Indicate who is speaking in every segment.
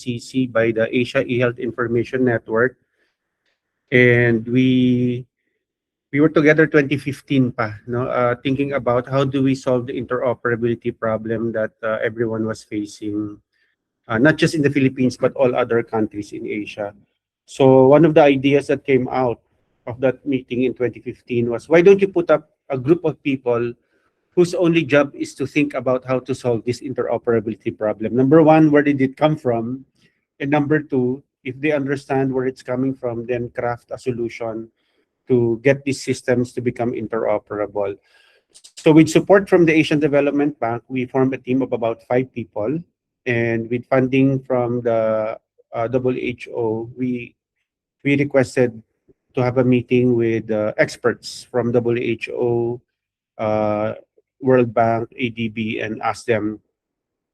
Speaker 1: GCC by the Asia eHealth Information Network, and we were together 2015 pa, no, thinking about how do we solve the interoperability problem that everyone was facing, not just in the Philippines but all other countries in Asia. So one of the ideas that came out of that meeting in 2015 was, why don't you put up a group of people whose only job is to think about how to solve this interoperability problem. Number one, where did it come from? And number two, if they understand where it's coming from, then craft a solution to get these systems to become interoperable. So with support from the Asian Development Bank, we formed a team of about 5 people. And with funding from the WHO, we requested to have a meeting with experts from WHO, uh, World Bank, ADB, and ask them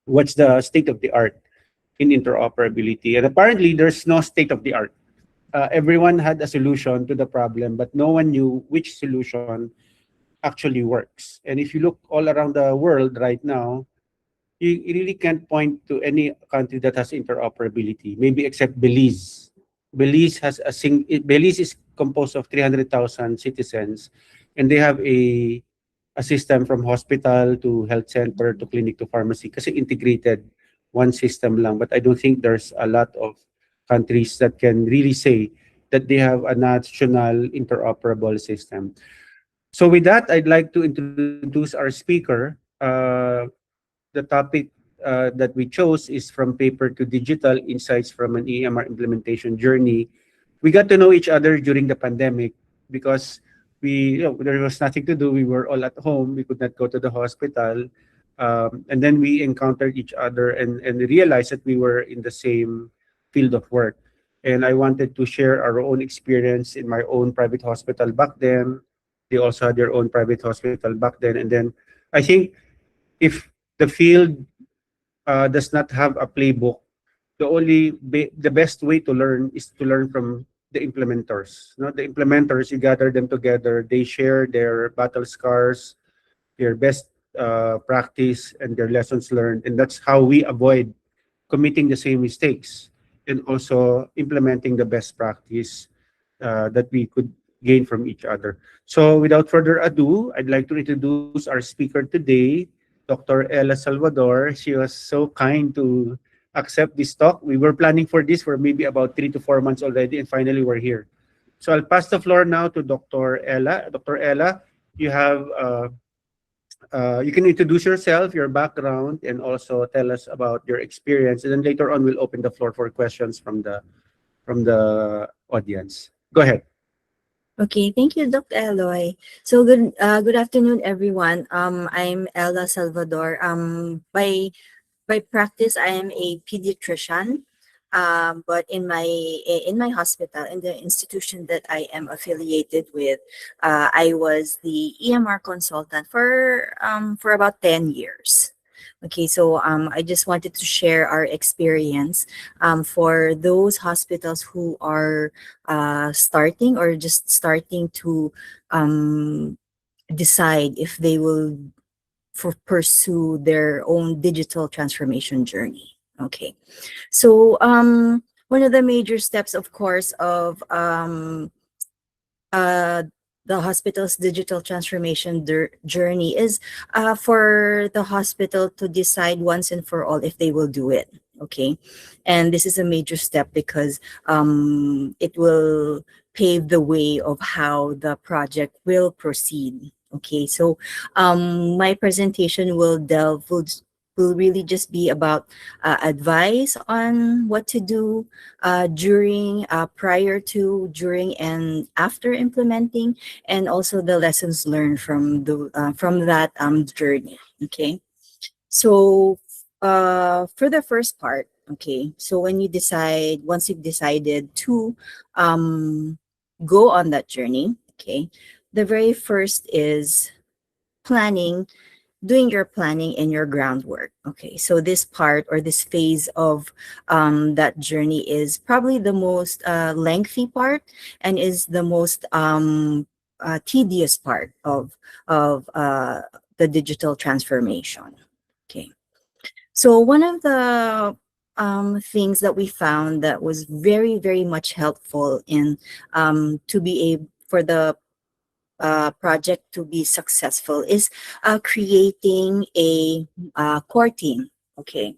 Speaker 1: what's the state of the art in interoperability. And apparently, there's no state of the art. Everyone had a solution to the problem, but no one knew which solution actually works. And if you look all around the world right now, you really can't point to any country that has interoperability, maybe except Belize. Belize is composed of 300,000 citizens, and they have a system from hospital to health center to clinic to pharmacy kasi integrated one system lang. But I don't think there's a lot of countries that can really say that they have a national interoperable system. So with that, I'd like to introduce our speaker. The topic that we chose is From Paper to Digital: Insights from an EMR Implementation Journey. We got to know each other during the pandemic because there was nothing to do. We were all at home. We could not go to the hospital. And then we encountered each other and realized that we were in the same field of work. And I wanted to share our own experience in my own private hospital back then. They also had their own private hospital back then. And then I think if the field does not have a playbook, the best way to learn is to learn from the implementers. No, the implementers, you gather them together, they share their battle scars, their best practice, and their lessons learned, and that's how we avoid committing the same mistakes and also implementing the best practice that we could gain from each other. So without further ado, I'd like to introduce our speaker today, Dr. Ella Salvador. She was so kind to accept this talk. We were planning for this for maybe about 3 to 4 months already, and finally we're here. So I'll pass the floor now to Dr. Ella. Dr. Ella, you have you can introduce yourself, your background, and also tell us about your experience. And then later on, we'll open the floor for questions from the audience. Go ahead.
Speaker 2: Okay, thank you, Dr. Eloy. So good afternoon, everyone. I'm Ella Salvador. By practice, I am a pediatrician. But in my hospital, in the institution that I am affiliated with, I was the EMR consultant for about 10 years. Okay, so I just wanted to share our experience for those hospitals who are starting or just starting to decide if they will pursue their own digital transformation journey. Okay, so one of the major steps, of course, of the hospital's digital transformation journey is for the hospital to decide once and for all if they will do it. Okay, and this is a major step because it will pave the way of how the project will proceed. Okay, so my presentation will really just be about advice on what to do during, prior to, during, and after implementing, and also the lessons learned from that journey. Okay, so for the first part, okay, so once you've decided to go on that journey, okay, the very first is doing your planning and your groundwork. Okay, so this part or this phase of that journey is probably the most lengthy part and is the most tedious part of the digital transformation. Okay, so one of the things that we found that was very, very much helpful in to be able for the project to be successful is creating a core team. Okay,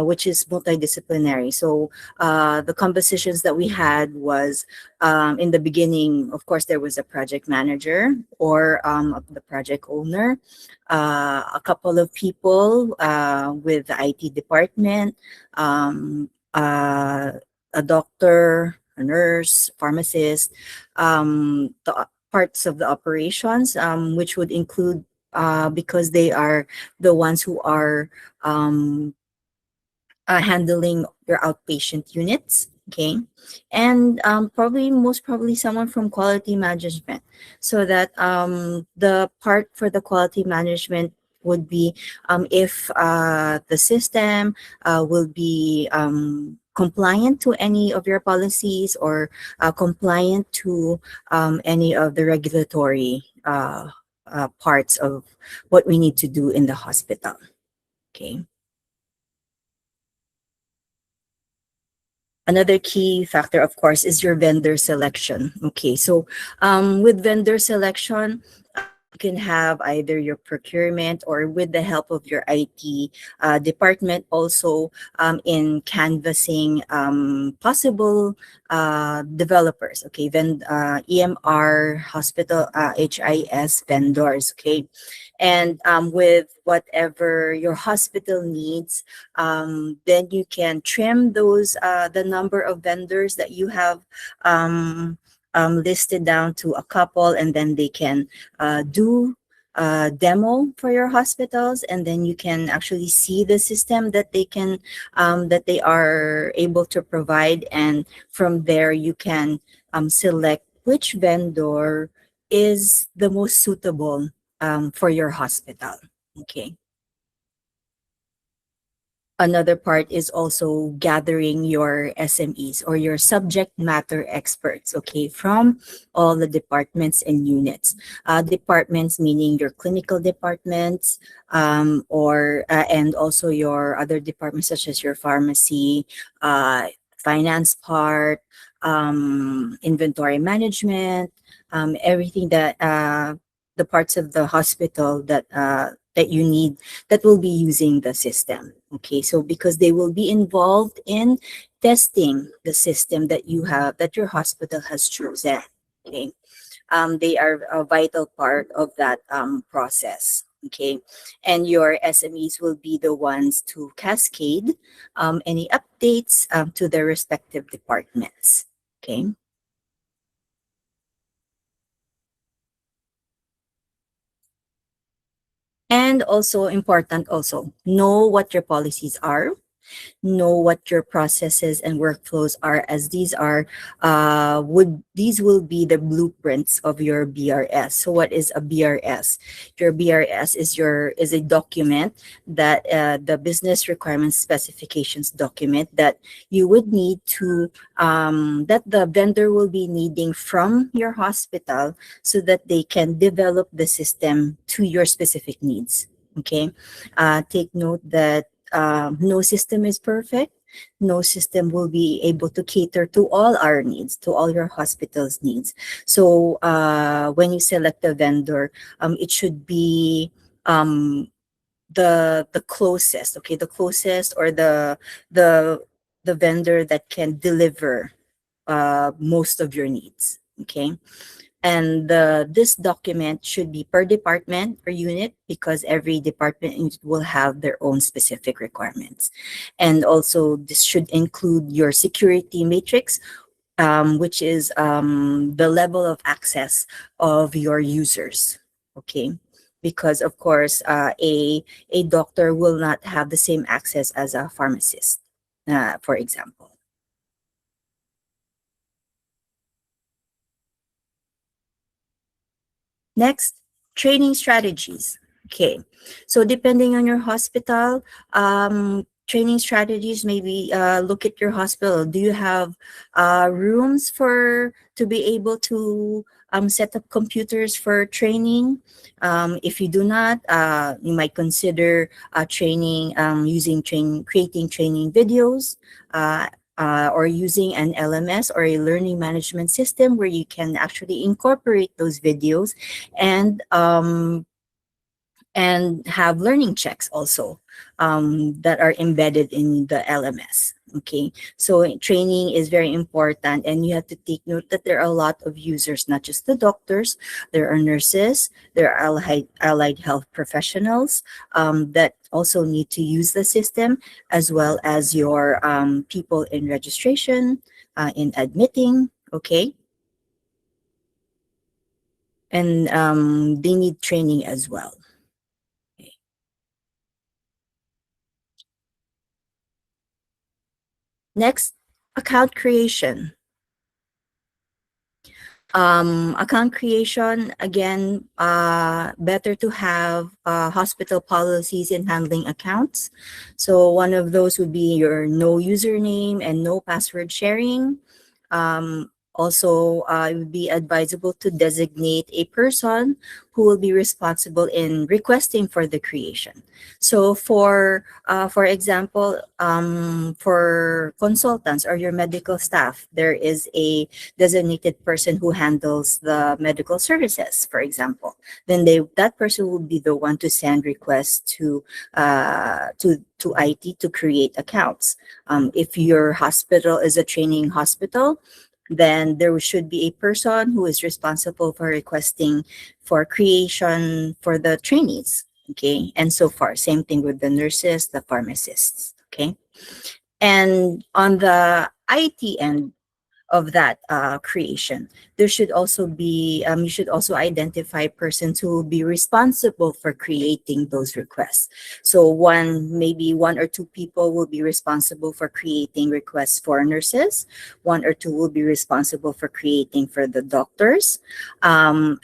Speaker 2: which is multidisciplinary. So the compositions that we had was in the beginning, of course, there was a project manager or the project owner, a couple of people with the IT department, a doctor, a nurse, pharmacist, parts of the operations, which would include because they are the ones who are um, handling your outpatient units. Okay, and probably most probably someone from quality management, so that the part for the quality management would be if the system will be compliant to any of your policies or compliant to any of the regulatory parts of what we need to do in the hospital. Okay. Another key factor, of course, is your vendor selection. Okay, so with vendor selection, you can have either your procurement or with the help of your IT department also in canvassing possible developers. Okay, then EMR, hospital, HIS vendors. Okay, and with whatever your hospital needs, then you can trim those the number of vendors that you have listed down to a couple, and then they can do demo for your hospitals, and then you can actually see the system that they can that they are able to provide, and from there you can select which vendor is the most suitable for your hospital. Okay. Another part is also gathering your SMEs or your subject matter experts, okay, from all the departments and units. Departments meaning your clinical departments, or and also your other departments such as your pharmacy, finance part, inventory management, everything that the parts of the hospital that you need that will be using the system. Okay, so because they will be involved in testing the system that you have, that your hospital has chosen. Okay, they are a vital part of that process. Okay, and your SMEs will be the ones to cascade any updates to their respective departments. Okay. And also important also, know what your policies are, know what your processes and workflows are, as these are would these will be the blueprints of your BRS. So what is a BRS? Your BRS is a document that the business requirements specifications document that you would need to that the vendor will be needing from your hospital so that they can develop the system to your specific needs. Okay, take note that no system is perfect. No system will be able to cater to all our needs, to all your hospital's needs. So when you select a vendor, it should be the closest, okay, the closest or the the vendor that can deliver most of your needs. Okay, and this document should be per department or unit because every department will have their own specific requirements. And also, this should include your security matrix, which is the level of access of your users. Okay. Because of course, a doctor will not have the same access as a pharmacist, for example. Next, training strategies. Okay, so depending on your hospital, training strategies, maybe look at your hospital. Do you have rooms for to be able to set up computers for training? If you do not, you might consider training using creating training videos. Or using an LMS or a learning management system where you can actually incorporate those videos and have learning checks also that are embedded in the LMS. Okay, so training is very important, and you have to take note that there are a lot of users, not just the doctors. There are nurses, there are allied health professionals that also need to use the system, as well as your people in registration, in admitting. Okay, and they need training as well. Next, account creation. Account creation, again, better to have hospital policies in handling accounts. So one of those would be your no username and no password sharing. Also, it would be advisable to designate a person who will be responsible in requesting for the creation. So for example, for consultants or your medical staff, there is a designated person who handles the medical services, for example. Then that person will be the one to send requests to IT to create accounts. If your hospital is a training hospital, then there should be a person who is responsible for requesting for creation for the trainees. Okay, and so far, same thing with the nurses, the pharmacists. Okay, and on the IT end of that creation, there should also be you should also identify persons who will be responsible for creating those requests. So maybe one or two people will be responsible for creating requests for nurses, one or two will be responsible for creating for the doctors, and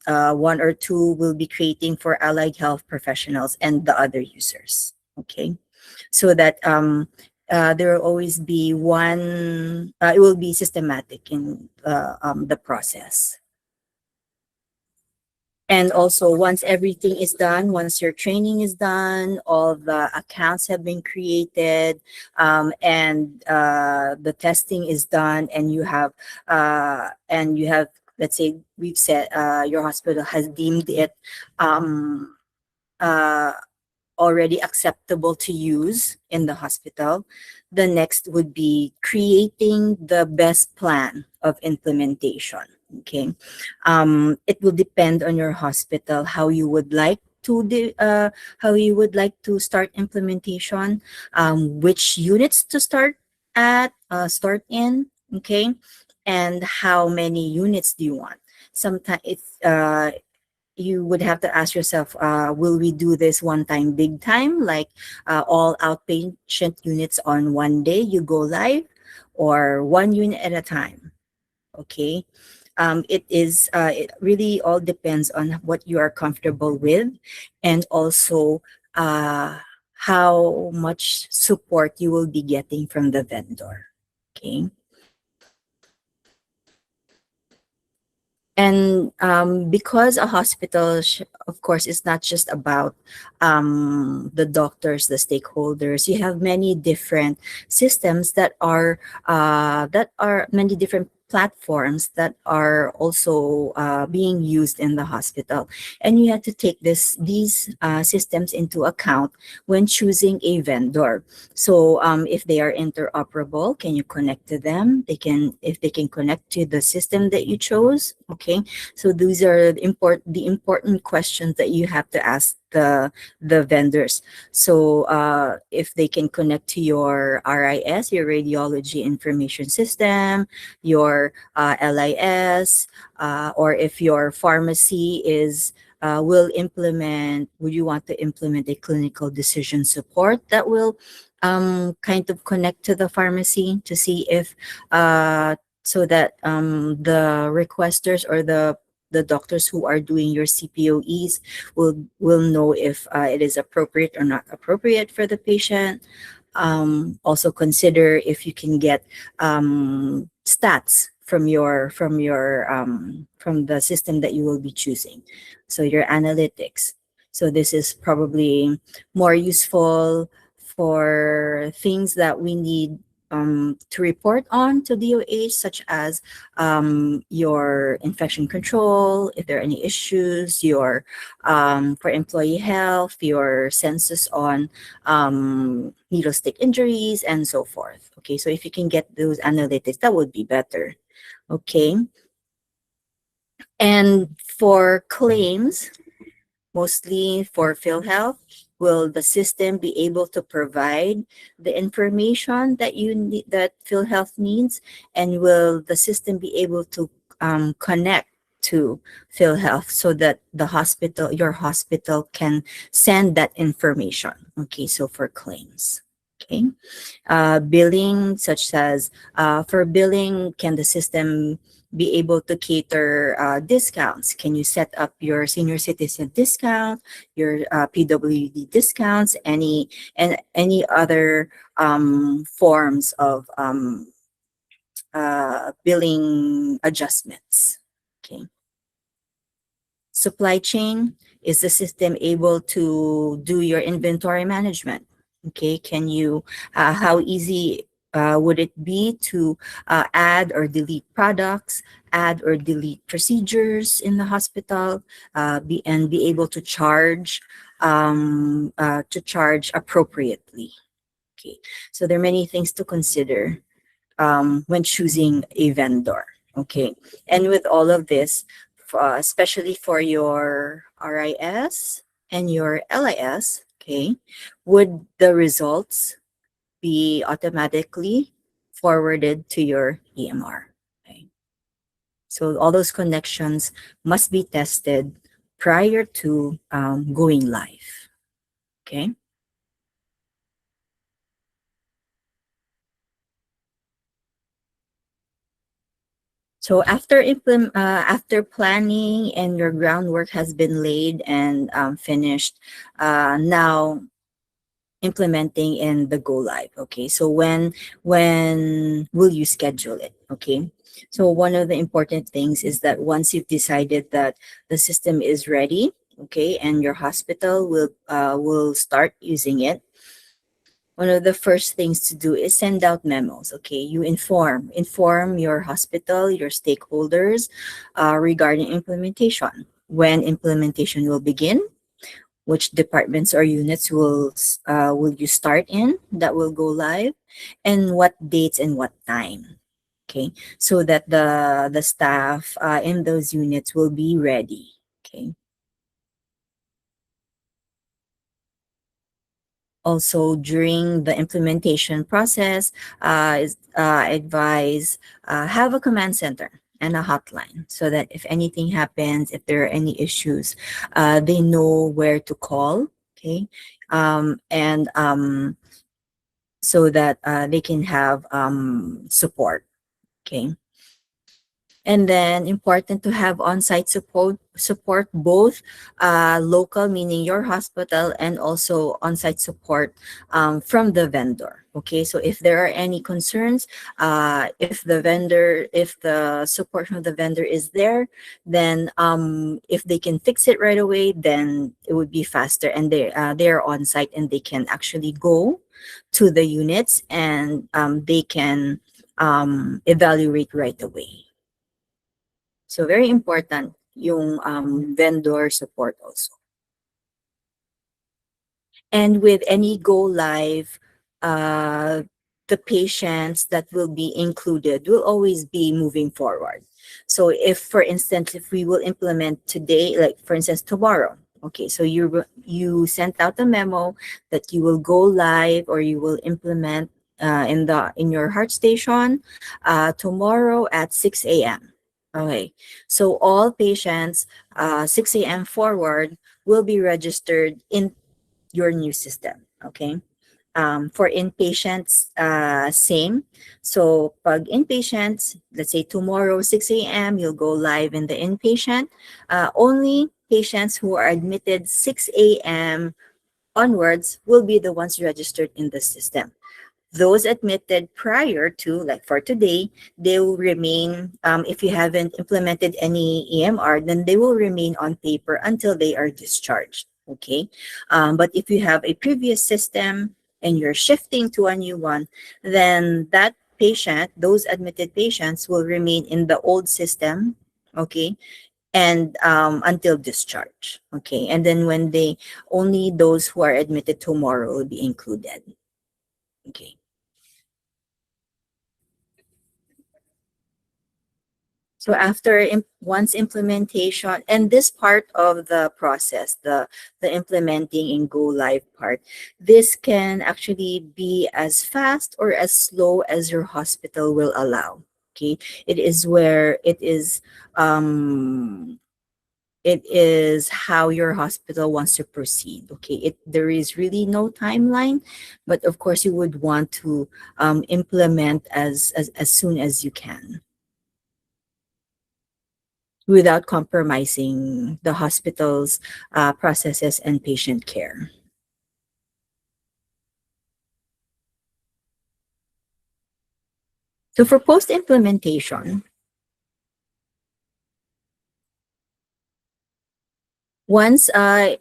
Speaker 2: one or two will be creating for allied health professionals and the other users. Okay, so that there will always be one, it will be systematic in the process. And also, once everything is done, once your training is done, all the accounts have been created, and the testing is done, and you have, let's say, we've said your hospital has deemed it um, uh, already acceptable to use in the hospital. The next would be creating the best plan of implementation. Okay, it will depend on your hospital how you would like to how you would like to start implementation, which units to start in. Okay, and how many units do you want? Sometimes it's you would have to ask yourself, will we do this one time, big time, like all outpatient units on one day you go live, or one unit at a time? Okay. It really all depends on what you are comfortable with, and also uh, how much support you will be getting from the vendor. Okay. And because a hospital, of course, is not just about the doctors, the stakeholders. You have many different systems that are many different platforms that are also being used in the hospital, and you have to take these systems into account when choosing a vendor. So if they are interoperable, can you connect to them? If they can connect to the system that you chose. Okay, so these are the important questions that you have to ask the vendors. So if they can connect to your RIS, your radiology information system, your LIS, or if your pharmacy would you want to implement a clinical decision support that will kind of connect to the pharmacy to see if so that the requesters or the doctors who are doing your CPOEs will know if it is appropriate or not appropriate for the patient. Also consider if you can get stats from the system that you will be choosing. So your analytics. So this is probably more useful for things that we need to report on to DOH, such as your infection control, if there are any issues, your for employee health, your census on needle stick injuries, and so forth. Okay, so if you can get those analytics, that would be better. Okay, and for claims, mostly for PhilHealth, will the system be able to provide the information that you need, that PhilHealth needs, and will the system be able to connect to PhilHealth so that your hospital can send that information? Okay, so for claims. Okay, billing, such as for billing, can the system be able to cater discounts? Can you set up your senior citizen discount, your PWD discounts, any other forms of billing adjustments? Okay. Supply chain, is the system able to do your inventory management? Okay, can you, how easy would it be to add or delete products, add or delete procedures in the hospital, be able to charge appropriately? Okay, so there are many things to consider when choosing a vendor. Okay, and with all of this, especially for your RIS and your LIS, okay, would the results be automatically forwarded to your EMR? Okay, so all those connections must be tested prior to going live. Okay. So after planning and your groundwork has been laid and finished, now implementing and the go live. Okay, so when will you schedule it? Okay, so one of the important things is that once you've decided that the system is ready, okay, and your hospital will start using it, one of the first things to do is send out memos. Okay, you inform your hospital, your stakeholders regarding implementation, when implementation will begin, which departments or units will you start in that will go live, and what dates and what time. Okay, so that the staff in those units will be ready. Okay. Also, during the implementation process, advise have a command center and a hotline so that if anything happens, if there are any issues, they know where to call. Okay, and so that they can have support. Okay. And then important to have on-site support both local, meaning your hospital, and also on-site support from the vendor. Okay, so if there are any concerns, if the support from the vendor is there, then if they can fix it right away, then it would be faster, and they're on site and they can actually go to the units and they can evaluate right away. So very important yung vendor support also. And with any go live, uh, the patients that will be included will always be moving forward. So if, for instance, if we will implement today, like for instance, tomorrow, okay, so you sent out a memo that you will go live or you will implement in your heart station tomorrow at 6 a.m. Okay, so all patients 6 a.m. forward will be registered in your new system. Okay. For inpatients, same. So pag inpatients, let's say tomorrow 6 a.m. you'll go live in the inpatient. Only patients who are admitted 6 a.m. onwards will be the ones registered in the system. Those admitted prior to, like for today, they will remain, if you haven't implemented any EMR, then they will remain on paper until they are discharged. Okay. But if you have a previous system and you're shifting to a new one, then that patient, those admitted patients will remain in the old system. Okay. And until discharge. Okay. And then when they, only those who are admitted tomorrow will be included. Okay. So after once implementation, and this part of the process, the implementing and go live part, this can actually be as fast or as slow as your hospital will allow. Okay, it is where um it is how your hospital wants to proceed. Okay, there is really no timeline, but of course you would want to implement as soon as you can, without compromising the hospital's processes and patient care. So for post implementation, once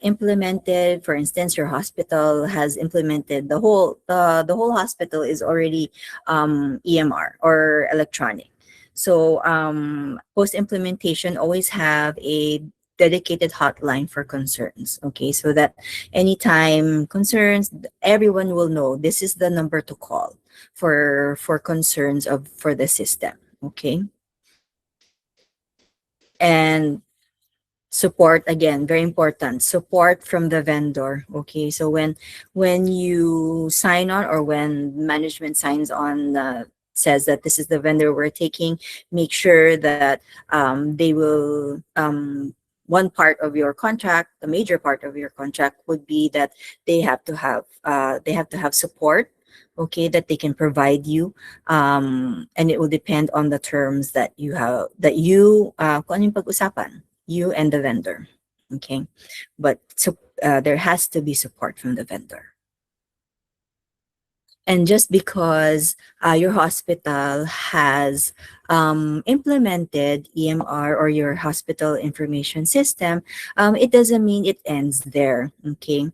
Speaker 2: implemented, for instance, your hospital has implemented the whole hospital is already EMR or electronic. So post implementation always have a dedicated hotline for concerns. Okay, so that anytime concerns, everyone will know this is the number to call for concerns of for the system. Okay, and support, again, very important, support from the vendor. Okay, so when you sign on, or when management signs on, says that this is the vendor we're taking, make sure that they will one part of your contract, the major part of your contract would be that they have to have support, okay, that they can provide you, and it will depend on the terms that you have, that you kung ano yung pag-usapan, you and the vendor. Okay. But so there has to be support from the vendor. And just because your hospital has implemented EMR or your hospital information system, it doesn't mean it ends there. Okay.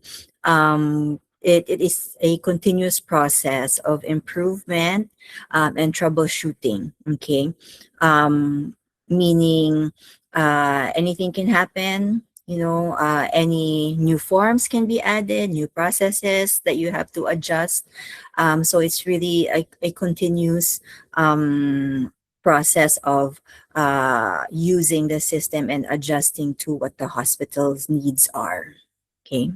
Speaker 2: It is a continuous process of improvement and troubleshooting. Okay. Meaning anything can happen. Any new forms can be added, new processes that you have to adjust. So it's really a continuous process of using the system and adjusting to what the hospital's needs are. Okay.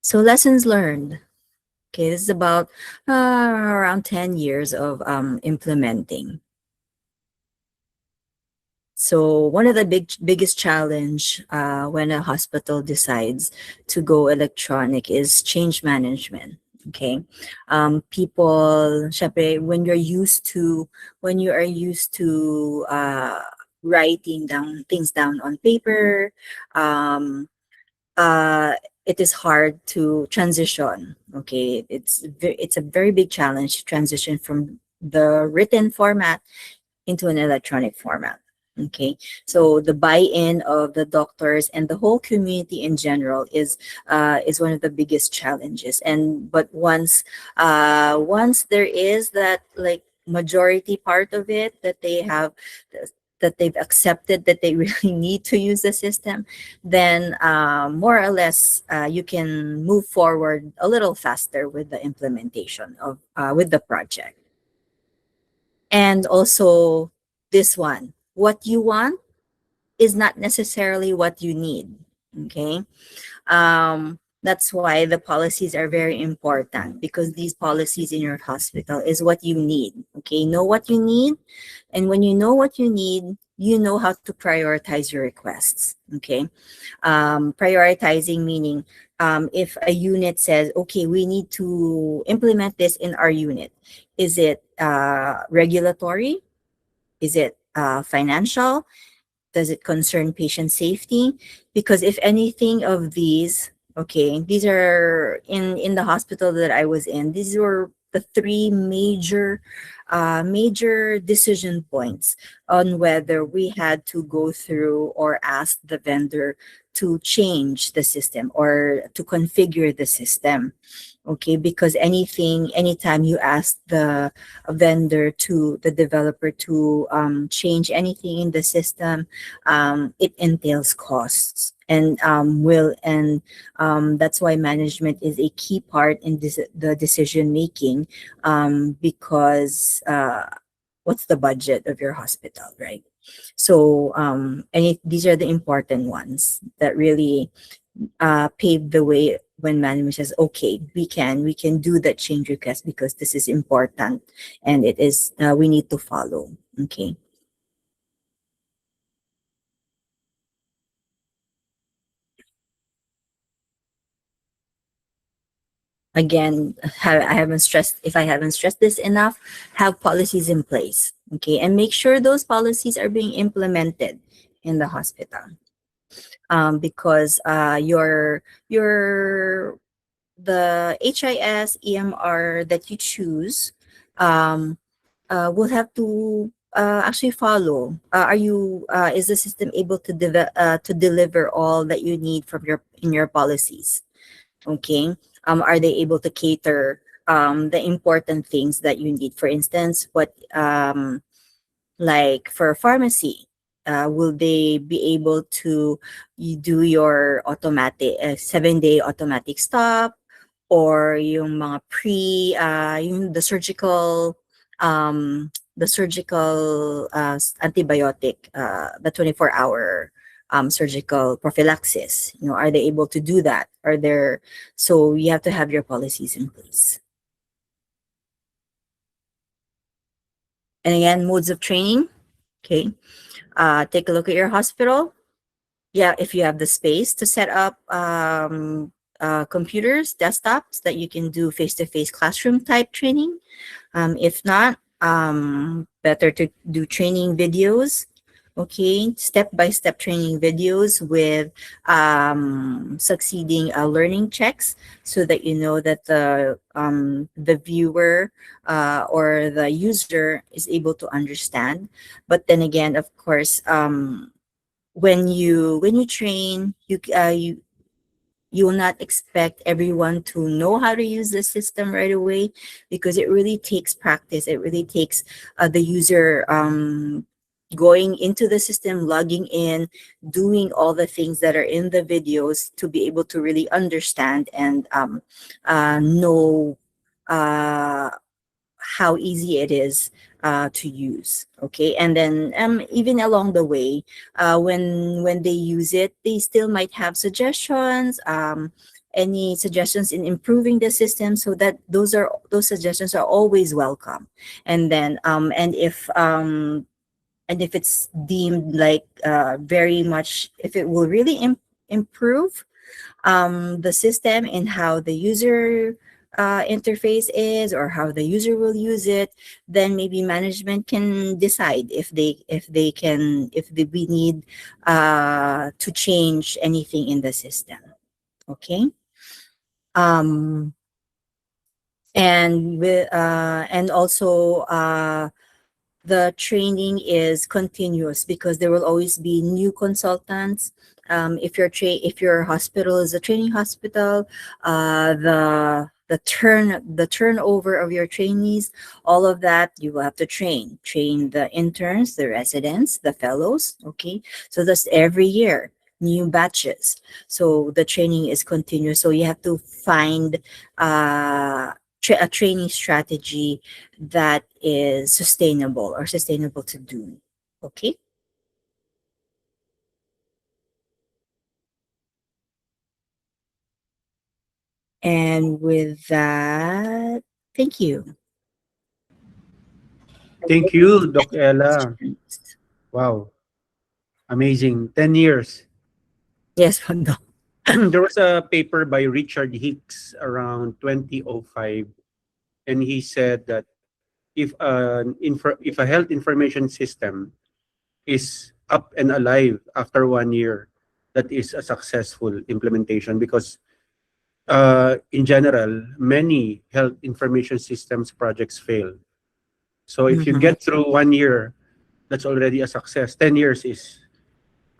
Speaker 2: So lessons learned. Okay, this is about around 10 years of implementing. So one of the biggest challenge when a hospital decides to go electronic is change management. Okay, people, syempre, when you are used to writing down things down on paper, um, uh, it is hard to transition. Okay, it's a very big challenge to transition from the written format into an electronic format. Okay, so the buy-in of the doctors and the whole community in general is one of the biggest challenges. And but once there is that, like, majority part of it, that they've accepted that they really need to use the system, then more or less you can move forward a little faster with the implementation of with the project. And also, this one, what you want is not necessarily what you need. Okay. That's why the policies are very important, because these policies in your hospital is what you need. Okay. Know what you need. And when you know what you need, you know how to prioritize your requests. Okay. Prioritizing meaning, if a unit says, okay, we need to implement this in our unit, is it regulatory? Is it financial? Does it concern patient safety? Because if anything of these, okay, these are in the hospital that I was in. These were the three major decision points on whether we had to go through or ask the vendor to change the system or to configure the system. Okay, because anytime you ask the vendor to the developer to change anything in the system, it entails costs and that's why management is a key part in the decision making, because what's the budget of your hospital, right? So these are the important ones that really pave the way when management says, okay, we can do that change request because this is important and it is we need to follow. Okay. Again, I haven't stressed, if I haven't stressed this enough, have policies in place. Okay, and make sure those policies are being implemented in the hospital, because your the HIS EMR that you choose um, will have to actually follow. Are you is the system able to to deliver all that you need from your in your policies? Okay. Are they able to cater the important things that you need? For instance, what like for pharmacy, will they be able to do your automatic 7-day automatic stop, or yung mga yung the surgical antibiotic, the 24-hour surgical prophylaxis, are they able to do that? Are there So you have to have your policies in place. And again, modes of training. Okay. Take a look at your hospital. Yeah, if you have the space to set up computers, desktops that you can do face-to-face classroom type training. If not, better to do training videos. Okay, step-by-step training videos with succeeding learning checks, so that you know that the viewer or the user is able to understand. But then again, of course, when you train, you will not expect everyone to know how to use the system right away, because it really takes practice. It really takes the user going into the system, logging in, doing all the things that are in the videos to be able to really understand and know uh, how easy it is to use. Okay, and then even along the way, when they use it, they still might have suggestions. Any suggestions in improving the system, so that those suggestions are always welcome. And then and if it's deemed like very much, if it will really improve the system and how the user interface is, or how the user will use it, then maybe management can decide if we need to change anything in the system. Okay. um and also the training is continuous, because there will always be new consultants. If your hospital is a training hospital, the turnover of your trainees, all of that, you will have to train the interns, the residents, the fellows. Okay, so that's every year, new batches. So the training is continuous. So you have to find a training strategy that is sustainable to do. Okay. And with that, thank you.
Speaker 1: Thank you, Doc Ella. Wow, amazing. 10 years.
Speaker 2: Yes, Pando.
Speaker 1: There was a paper by Richard Hicks around 2005, and he said that if a health information system is up and alive after 1 year, that is a successful implementation because in general, many health information systems projects fail. So if you
Speaker 2: Mhm.
Speaker 1: get through 1 year, that's already a success. 10 years is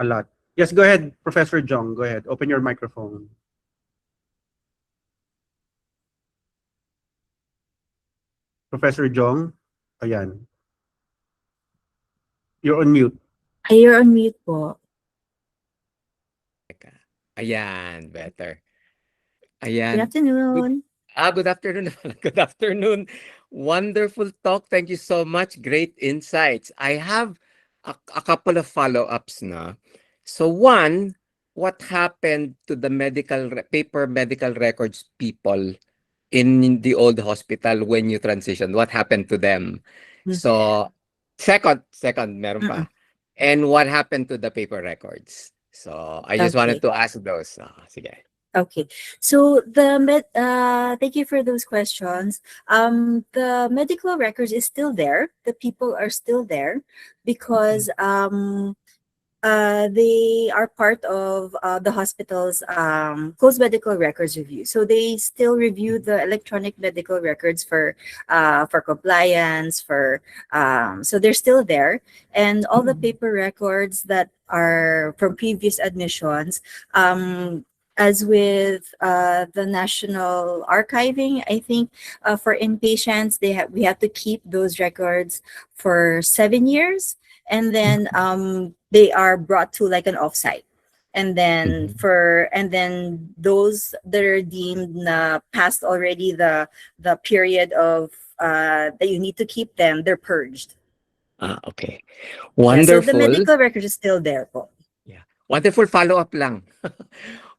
Speaker 1: a lot. Yes, go ahead, Professor Jong. Go ahead. Open your microphone. Professor Jong, ayan. You're on mute.
Speaker 2: Ay, you're on mute po.
Speaker 3: Teka. Ayan, better.
Speaker 2: Good
Speaker 3: Ayan. Good,
Speaker 2: afternoon.
Speaker 3: good afternoon. Good afternoon. Wonderful talk. Thank you so much. Great insights. I have a couple of follow-ups na. So one, what happened to the paper medical records people in the old hospital when you transitioned? What happened to them?
Speaker 2: Mm,
Speaker 3: So second, meron
Speaker 2: mm-mm.
Speaker 3: pa. And what happened to the paper records? So I just wanted
Speaker 2: Okay.
Speaker 3: to ask those. Sige.
Speaker 2: Okay. So thank you for those questions. The medical records is still there. The people are still there because they are part of the hospital's closed medical records review. So they still review the electronic medical records for compliance. So they're still there, and all the paper records that are from previous admissions. As with the national archiving, I think for inpatients, we have to keep those records for 7 years, and then they are brought to like an offsite, and then those that are deemed na past already the period of that you need to keep them, they're purged.
Speaker 3: Okay.
Speaker 2: Yeah, so the
Speaker 3: Wonderful.
Speaker 2: medical record is still there po.
Speaker 3: Yeah. Wonderful follow-up lang.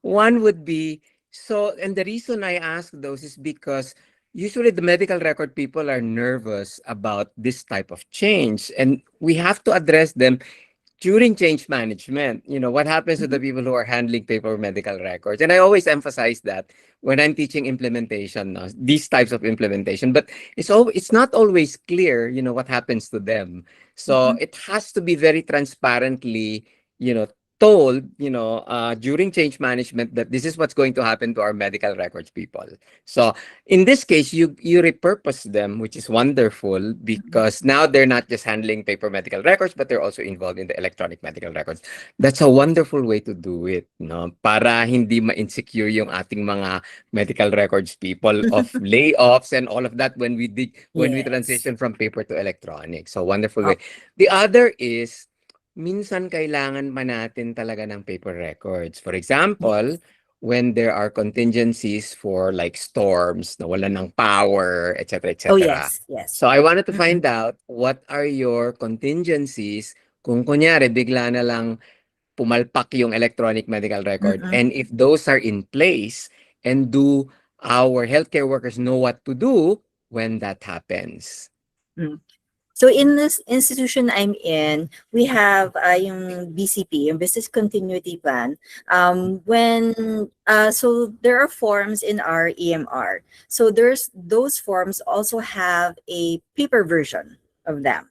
Speaker 3: One would be, so, and the reason I ask those is because usually the medical record people are nervous about this type of change, and we have to address them during change management. What happens to the
Speaker 2: Mhm.
Speaker 3: people who are handling paper medical records? And I always emphasize that when I'm teaching implementation, these types of implementation, but it's not always clear, what happens to them. So
Speaker 2: Mhm.
Speaker 3: it has to be very transparently, you know, told, during change management that this is what's going to happen to our medical records people. So in this case, you repurpose them, which is wonderful
Speaker 2: Mhm.
Speaker 3: because now they're not just handling paper medical records, but they're also involved in the electronic medical records. That's a wonderful way to do it, no? Para hindi ma-insecure yung ating mga medical records people of layoffs and all of that when we
Speaker 2: Yes.
Speaker 3: transition from paper to electronic. So wonderful
Speaker 2: Oh,
Speaker 3: way. The other is minsan kailangan pa natin talaga ng paper records. For example,
Speaker 2: yes.
Speaker 3: when there are contingencies for like storms, nawalan ng power, etc.,
Speaker 2: Oh,
Speaker 3: etc.
Speaker 2: yes. Yes.
Speaker 3: So I wanted to
Speaker 2: Mm-mm.
Speaker 3: find out what are your contingencies kung kunyari bigla na lang pumalpak yung electronic medical record,
Speaker 2: Mm-mm.
Speaker 3: and if those are in place, and do our healthcare workers know what to do when that happens?
Speaker 2: Mm. So in this institution I'm in, we have yung BCP, yung Business Continuity Plan. So there are forms in our EMR. So there's those forms also have a paper version of them,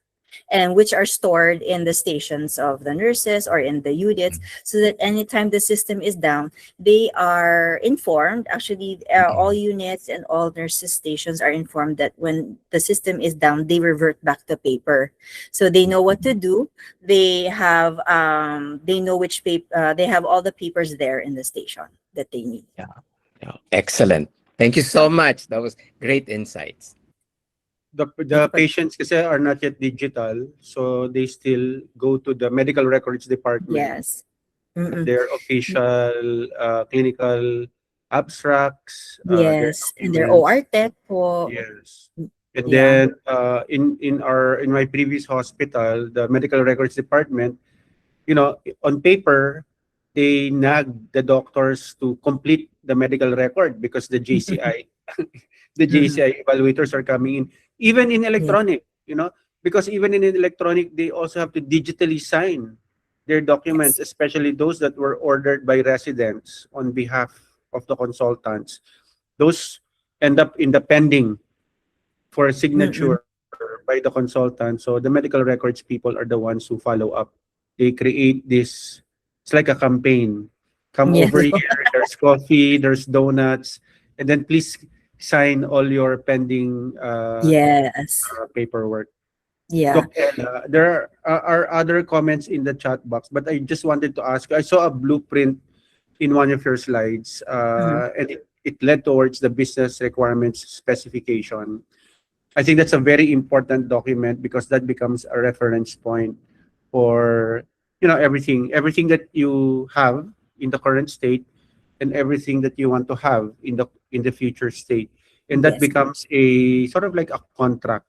Speaker 2: and which are stored in the stations of the nurses or in the units, so that anytime the system is down, they are informed. Actually, all
Speaker 3: Mm-mm.
Speaker 2: units and all nurses stations are informed that when the system is down, they revert back to paper, so they know what to do. They know which paper, they have all the papers there in the station that they need.
Speaker 3: Yeah. Yeah. Excellent. Thank you so much. That was great insights.
Speaker 2: Thank
Speaker 1: The
Speaker 2: you for.
Speaker 1: patients kasi are not yet digital, so they still go to the medical records department
Speaker 2: Yes.
Speaker 1: at
Speaker 2: Mm-mm.
Speaker 1: their official clinical abstracts, their
Speaker 2: Yes, and their OR
Speaker 1: documents.
Speaker 2: tech po.
Speaker 1: Yes. And
Speaker 2: Yeah.
Speaker 1: then in my previous hospital, the medical records department, on paper, they nag the doctors to complete the medical record because the JCI the
Speaker 2: Mm-mm.
Speaker 1: JCI evaluators are coming in. Even in
Speaker 2: Yeah.
Speaker 1: electronic, because even in electronic, they also have to digitally sign their documents,
Speaker 2: Yes.
Speaker 1: especially those that were ordered by residents on behalf of the consultants. Those end up in the pending for a
Speaker 2: Mm-mm.
Speaker 1: signature by the consultant. So the medical records people are the ones who follow up. they create this, it's like a campaign. Come
Speaker 2: Yes.
Speaker 1: over here, there's coffee, there's donuts, and then please sign all your pending
Speaker 2: Yes.
Speaker 1: paperwork.
Speaker 2: Yeah.
Speaker 1: Doc Ella, there are other comments in the chat box, but I just wanted to ask. I saw a blueprint in one of your slides,
Speaker 2: Mhm.
Speaker 1: and it led towards the business requirements specification. I think that's a very important document because that becomes a reference point for everything that you have in the current state and everything that you want to have in the future state, and that
Speaker 2: Yes.
Speaker 1: becomes a sort of like a contract,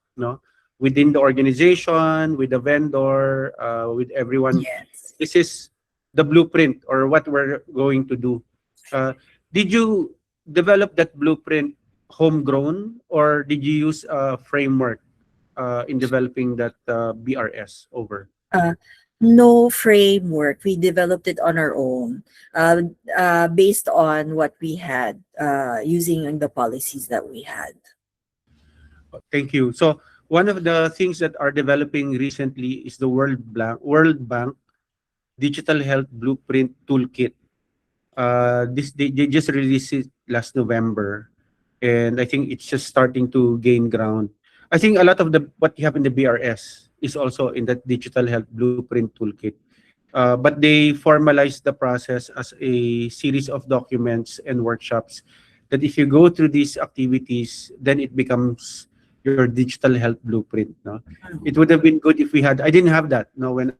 Speaker 1: within the organization, with the vendor, with everyone.
Speaker 2: Yes.
Speaker 1: This is the blueprint or what we're going to do. Did you develop that blueprint homegrown, or did you use a framework in developing that BRS over?
Speaker 2: Uh, no framework. We developed it on our own, based on what we had, using the policies that we had.
Speaker 1: Thank you. So one of the things that are developing recently is the World Bank Digital Health Blueprint Toolkit. They just released it last November, and I think it's just starting to gain ground. I think a lot of the what you have in the BRS is also in that Digital Health Blueprint Toolkit. But they formalize the process as a series of documents and workshops that if you go through these activities, then it becomes your digital health blueprint. No, it
Speaker 2: Mhm.
Speaker 1: would have been good if we had. I didn't have that. No, when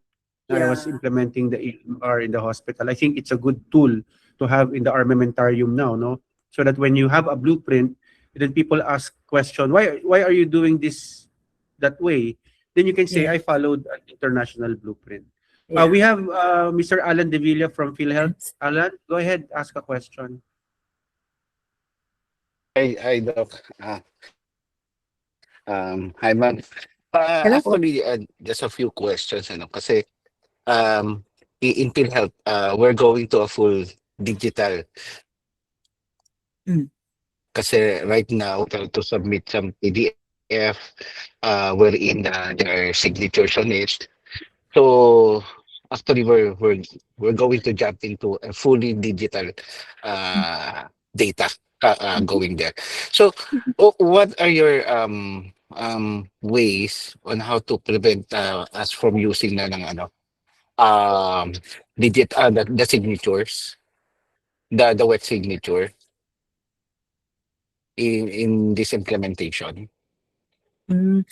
Speaker 1: I was implementing the
Speaker 2: Yeah.
Speaker 1: EMR in the hospital, I think it's a good tool to have in the armamentarium now. No, so that when you have a blueprint, then people ask question, why are you doing this that way? Then you can say
Speaker 2: Yeah.
Speaker 1: I followed an international blueprint.
Speaker 2: Yeah.
Speaker 1: We have Mr. Alan Devilla from PhilHealth.
Speaker 2: Yes.
Speaker 1: Alan, go ahead, ask a question.
Speaker 4: I Doc. Hi, ma'am.
Speaker 2: Hello po.
Speaker 4: Actually, just a few questions, kasi um, in PhilHealth, we're going to a full digital.
Speaker 2: Mm.
Speaker 4: Kasi right now, to submit some PDF, wherein there are signatures on it. So actually, we're going to jump into a fully digital data going there. So, what are your ways on how to prevent us from using na ng um the signatures, the wet signature in this implementation?
Speaker 2: Mm.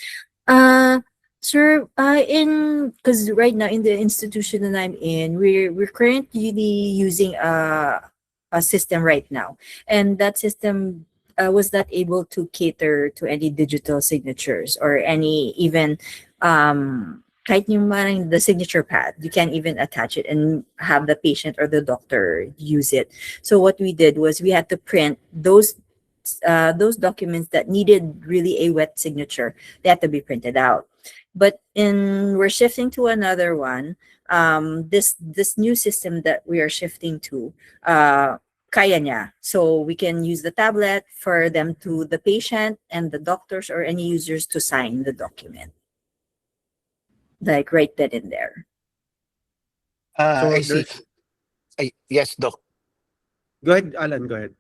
Speaker 2: Uh, Sir, in because right now in the institution that I'm in, we're currently using a system right now, and that system was not able to cater to any digital signatures or any even kahit yung parang the signature pad. You can't even attach it and have the patient or the doctor use it. So what we did was we had to print those documents that needed really a wet signature. They had to be printed out. But in we're shifting to another one. This new system that we are shifting to, kaya niya. So we can use the tablet for them to the patient and the doctors or any users to sign the document, like right then and there.
Speaker 1: So
Speaker 4: I see.
Speaker 1: there's
Speaker 4: Yes, Doc.
Speaker 1: Go ahead, Alan. Go ahead.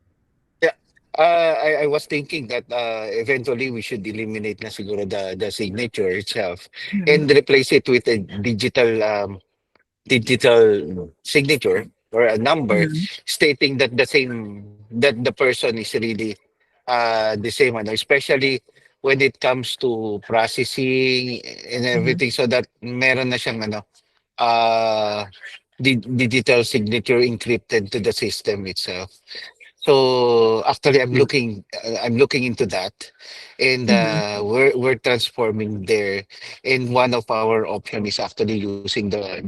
Speaker 4: Yeah. I was thinking that eventually we should eliminate na siguro the signature itself
Speaker 2: Mhm.
Speaker 4: and replace it with a digital signature or a number
Speaker 2: Mhm.
Speaker 4: stating that the person is really the same ano, especially when it comes to processing and
Speaker 2: Mhm.
Speaker 4: everything, so that meron na siyang uh digital signature encrypted to the system itself. So actually,
Speaker 1: Yeah.
Speaker 4: I'm looking into that, and
Speaker 2: Mhm.
Speaker 4: we're transforming there. And one of our option is actually using the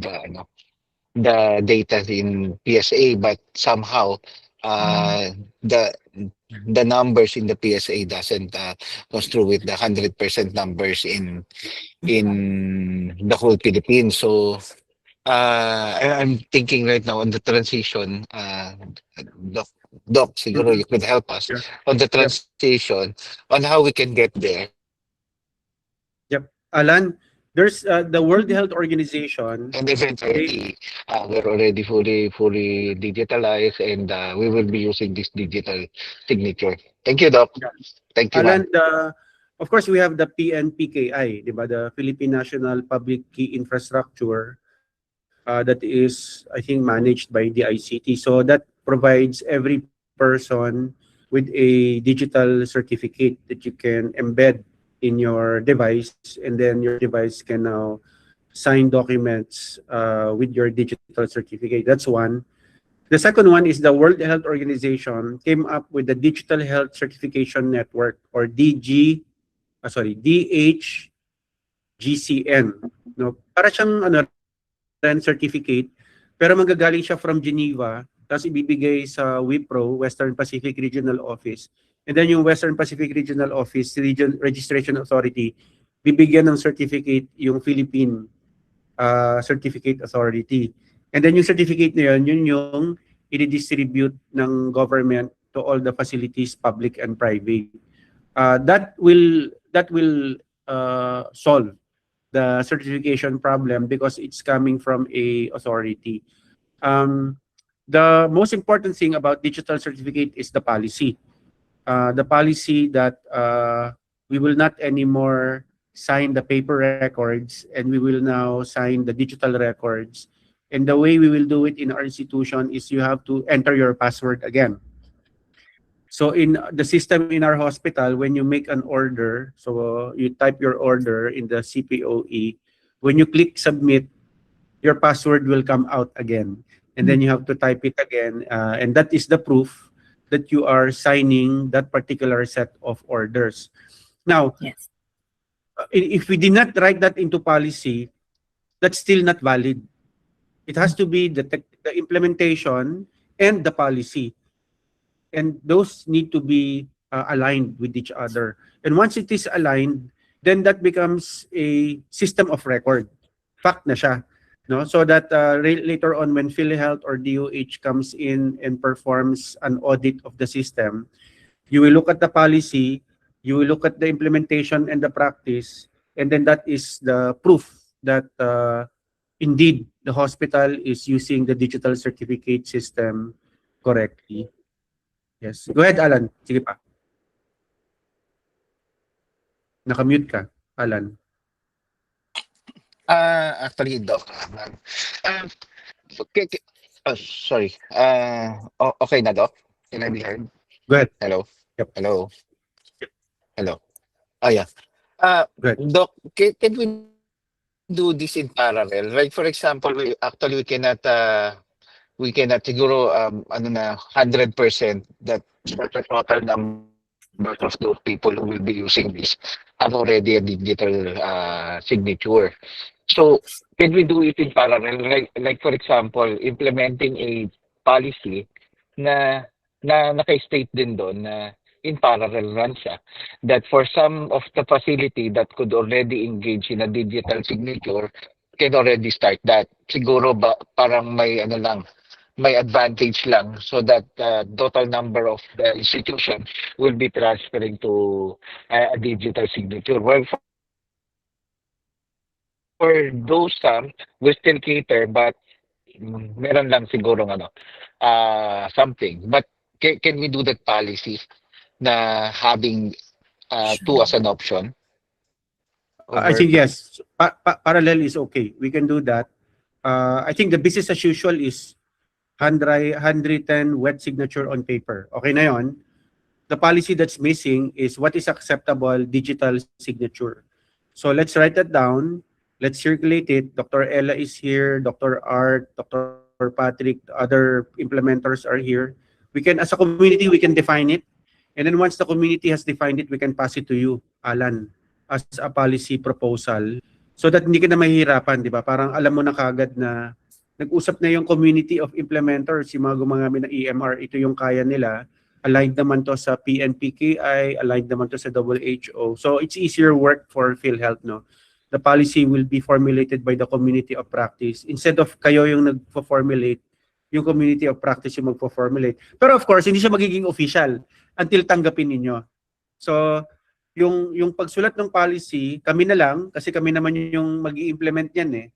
Speaker 4: data in PSA, but somehow
Speaker 2: Mhm.
Speaker 4: uh, the the numbers in the PSA doesn't goes through with the 100% numbers in the whole Philippines. So I'm thinking right now on the transition. Doc, Doc, siguro
Speaker 1: Mhm.
Speaker 4: you could help us
Speaker 1: Yeah.
Speaker 4: on the
Speaker 1: Yep.
Speaker 4: transition on how we can get there.
Speaker 1: Yep. Alan, There's the World Health Organization.
Speaker 4: And
Speaker 1: They
Speaker 4: eventually, we're already fully digitalized, and we will be using this digital signature. Thank you, Doc. Thank you, ma'am.
Speaker 1: Alan, of course, we have the PNPKI, di ba? The Philippine National Public Key Infrastructure that is, I think, managed by the ICT. So that provides every person with a digital certificate that you can embed in your device, and then your device can now sign documents with your digital certificate. That's one. The second one is the World Health Organization came up with the Digital Health Certification Network, or DHGCN. No, para siyang ano rin certificate, pero manggagaling siya from Geneva, tapos ibibigay sa WIPRO, Western Pacific Regional Office. And then yung Western Pacific Regional Office, Registration Authority, bibigyan ng certificate yung Philippine Certificate Authority. And then yung certificate na yun yung i-distribute ng government to all the facilities, public and private. That will solve the certification problem because it's coming from a authority. The most important thing about digital certificate is the policy. The policy that we will not anymore sign the paper records, and we will now sign the digital records. And the way we will do it in our institution is you have to enter your password again. So in the system in our hospital, when you make an order, so you type your order in the CPOE, when you click submit, your password will come out again. And then you have to type it again. And that is the proof that you are signing that particular set of orders. Now,
Speaker 2: Yes.
Speaker 1: if we did not write that into policy, that's still not valid. It has to be the implementation and the policy. And those need to be aligned with each other. And once it is aligned, then that becomes a system of record. Fact na siya. No? So that later on when PhilHealth or DOH comes in and performs an audit of the system, you will look at the policy, you will look at the implementation and the practice, and then that is the proof that indeed the hospital is using the digital certificate system correctly. Yes. Go ahead, Alan. Sige pa. Nakamute ka, Alan.
Speaker 4: Actually, Doc, ma'am. Okay, sorry. Okay na, Doc? Can I be heard?
Speaker 1: Go ahead.
Speaker 4: Hello?
Speaker 1: Yep.
Speaker 4: Hello? Hello? Oh, yeah.
Speaker 1: Go ahead.
Speaker 4: Doc, can we do this in parallel? Like, for example, we cannot siguro, ano na, 100% that the total number of those people who will be using this have already a digital signature. So, can we do it in parallel? Like for example, implementing a policy na naka-state din doon na in parallel run siya. That for some of the facility that could already engage in a digital signature, can already start that. Siguro ba parang may ano lang, may advantage lang so that total number of the institution will be transferring to a digital signature. Well, for those we still cater, but meron lang siguro something. But can we do that policy na having two as an option?
Speaker 1: I think yes. Parallel is okay. We can do that. I think the business as usual is handwritten wet signature on paper. Okay na yon. The policy that's missing is what is acceptable digital signature. So let's write that down. Let's circulate it. Dr. Ella is here. Dr. Art, Dr. Patrick, other implementers are here. We can, as a community, we can define it. And then once the community has defined it, we can pass it to you, Alan, as a policy proposal. So that hindi ka na mahihirapan, di ba? Parang alam mo na kagad na nag-usap na yung community of implementers, yung mga gumagamit ng EMR, ito yung kaya nila. Aligned naman to sa PNPKI, aligned naman to sa WHO. So it's easier work for PhilHealth, no? The policy will be formulated by the community of practice. Instead of kayo yung nagpo-formulate, yung community of practice yung magpo-formulate. Pero of course, hindi siya magiging official until tanggapin ninyo. So yung pagsulat ng policy, kami na lang kasi kami naman yung mag-i-implement niyan eh.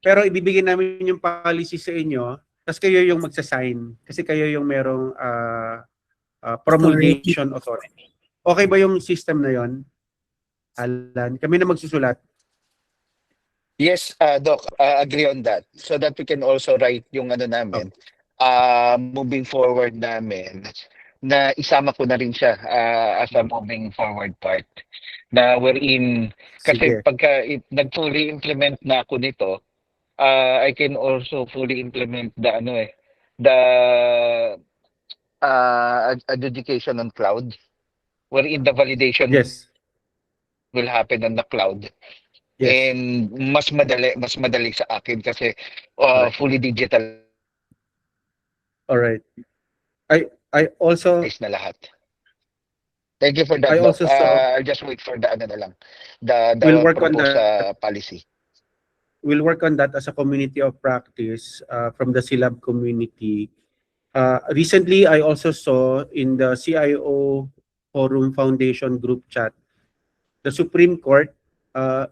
Speaker 1: Pero ibibigay namin yung policy sa inyo, tapos kayo yung magsa-sign kasi kayo yung merong
Speaker 2: Authority.
Speaker 1: promulgation authority. Okay ba yung system na yon, Alan? Kami na magsusulat.
Speaker 4: Yes, Doc, agree on that. So that we can also write yung ano namin, moving forward namin, na isama ko na rin siya as a moving forward part. Na wherein, kasi
Speaker 1: Sige.
Speaker 4: pagka nag-fully implement na ako nito, I can also fully implement the ano the adjudication on cloud, wherein the validation
Speaker 1: Yes.
Speaker 4: will happen on the cloud.
Speaker 1: Yes.
Speaker 4: And mas madali sa akin kasi
Speaker 1: Correct.
Speaker 4: fully digitalized
Speaker 1: All right. I also
Speaker 4: na lahat. Thank you for that, Doc.
Speaker 1: saw
Speaker 4: I'll just wait for the ano na lang, the
Speaker 1: we'll work on
Speaker 4: proposed
Speaker 1: that.
Speaker 4: policy.
Speaker 1: We'll work on that as a community of practice from the SILab community. Recently, I also saw in the CIO Forum Foundation group chat, the Supreme Court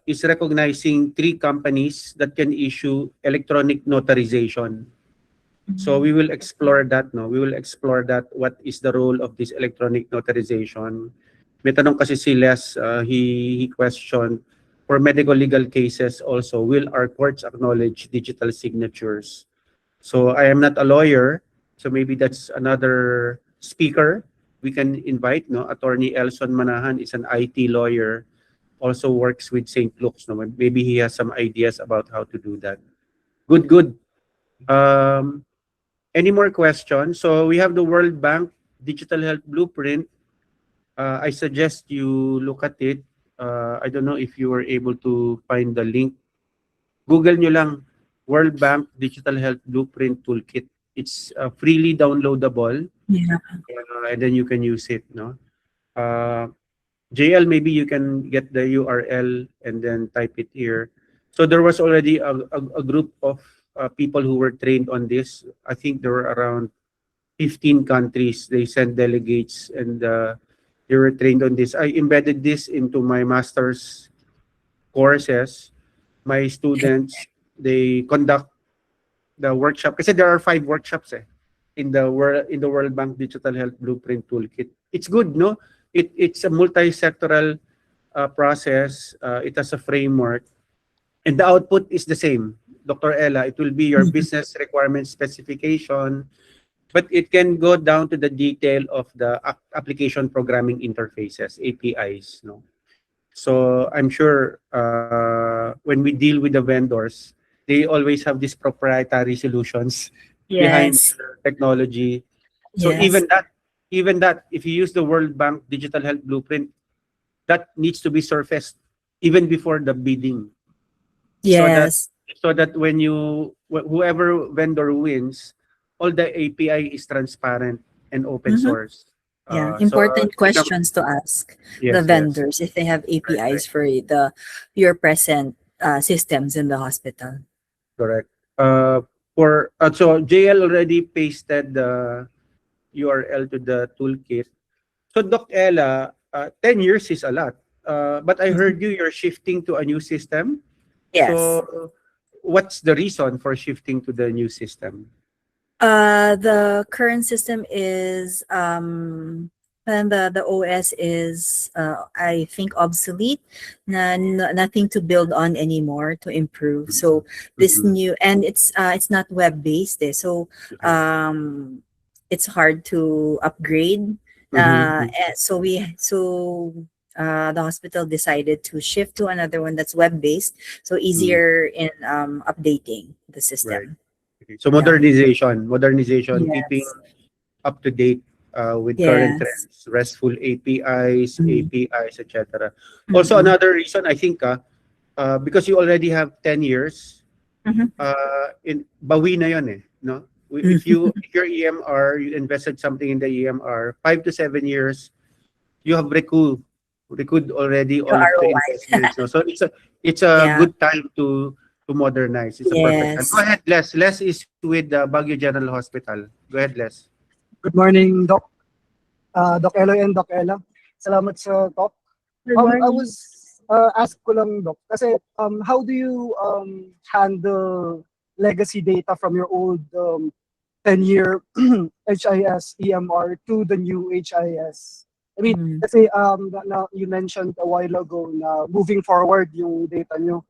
Speaker 1: is recognizing 3 companies that can issue electronic notarization. So we will explore that, no? We will explore that. What is the role of this electronic notarization? May tanong kasi si Les, he questioned, for medical legal cases also, will our courts acknowledge digital signatures? So I am not a lawyer, so maybe that's another speaker we can invite, no? Attorney Elson Manahan is an IT lawyer, also works with St. Luke's, no? Maybe he has some ideas about how to do that. Good, good. Any more questions? So we have the World Bank Digital Health Blueprint. I suggest you look at it. I don't know if you were able to find the link. Google nyo lang, World Bank Digital Health Blueprint Toolkit. It's freely downloadable.
Speaker 2: Yeah.
Speaker 1: And then you can use it. No? JL, maybe you can get the URL and then type it here. So there was already a group of people who were trained on this. I think there were around 15 countries. They sent delegates and they were trained on this. I embedded this into my master's courses. My students, they conduct the workshop kasi there are 5 workshops in the World Bank Digital Health Blueprint Toolkit. It's good, no? It's a multi-sectoral process. It has a framework. And the output is the same. Dr. Ella, it will be your business requirement specification, but it can go down to the detail of the application programming interfaces, APIs. No? So I'm sure when we deal with the vendors, they always have these proprietary solutions behind
Speaker 2: Yes.
Speaker 1: their technology. So
Speaker 2: Yes.
Speaker 1: even that, if you use the World Bank Digital Health Blueprint, that needs to be surfaced even before the bidding.
Speaker 2: Yes.
Speaker 1: So that when whoever vendor wins, all the API is transparent and open source.
Speaker 2: Yeah.
Speaker 1: So
Speaker 2: Important questions to ask the
Speaker 1: yes,
Speaker 2: vendors if they have APIs for your present systems in the hospital.
Speaker 1: correct. So JL already pasted the URL to the toolkit. So Doc Ella, 10 years is a lot. But I heard you're shifting to a new system.
Speaker 2: Yes.
Speaker 1: So what's the reason for shifting to the new system?
Speaker 2: The current system is and the OS is I think obsolete. Nothing to build on anymore to improve. So this new, and it's not web based. So it's hard to upgrade. So the hospital decided to shift to another one that's web based, so easier in updating the system.
Speaker 1: Okay. So modernization, keeping
Speaker 2: Yes.
Speaker 1: up to date with current trends, RESTful APIs, etc. Also, another reason I think because you already have 10 years, in bawi na yun no? If your EMR, you invested something in the EMR, 5 to 7 years, you have recouped already all of the investments. No? So it's a good time to modernize. It's a perfect time. Go ahead, Les. Les is with Baguio General Hospital. Go ahead, Les.
Speaker 5: Good morning, Doc. Doc Eloy and Doc Ella. Salamat sa talk.
Speaker 2: Good
Speaker 5: I
Speaker 2: morning.
Speaker 5: was ask ko lang, Doc, kasi how do you handle legacy data from your old 10-year HIS EMR to the new HIS? I mean,
Speaker 2: Mm,
Speaker 5: kasi you mentioned a while ago na moving forward yung data nyo.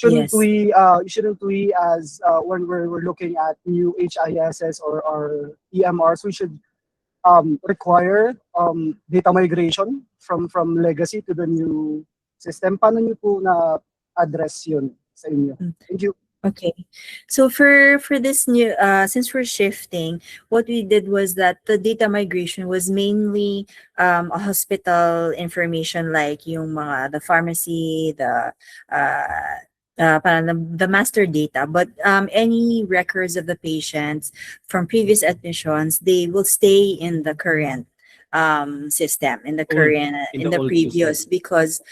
Speaker 2: yes.
Speaker 5: Shouldn't we as when we're looking at new HISs or EMRs, we should require data migration from legacy to the new system? Paano niyo po na address yun sa inyo?
Speaker 2: Mm.
Speaker 5: Thank you.
Speaker 2: Okay. So for this new since we're shifting, what we did was that the data migration was mainly a hospital information like yung mga the pharmacy, parang the master data, but any records of the patients from previous admissions, they will stay in the current system, in the
Speaker 1: Old,
Speaker 2: current
Speaker 1: in
Speaker 2: in
Speaker 1: the
Speaker 2: the
Speaker 1: old system.
Speaker 2: previous, because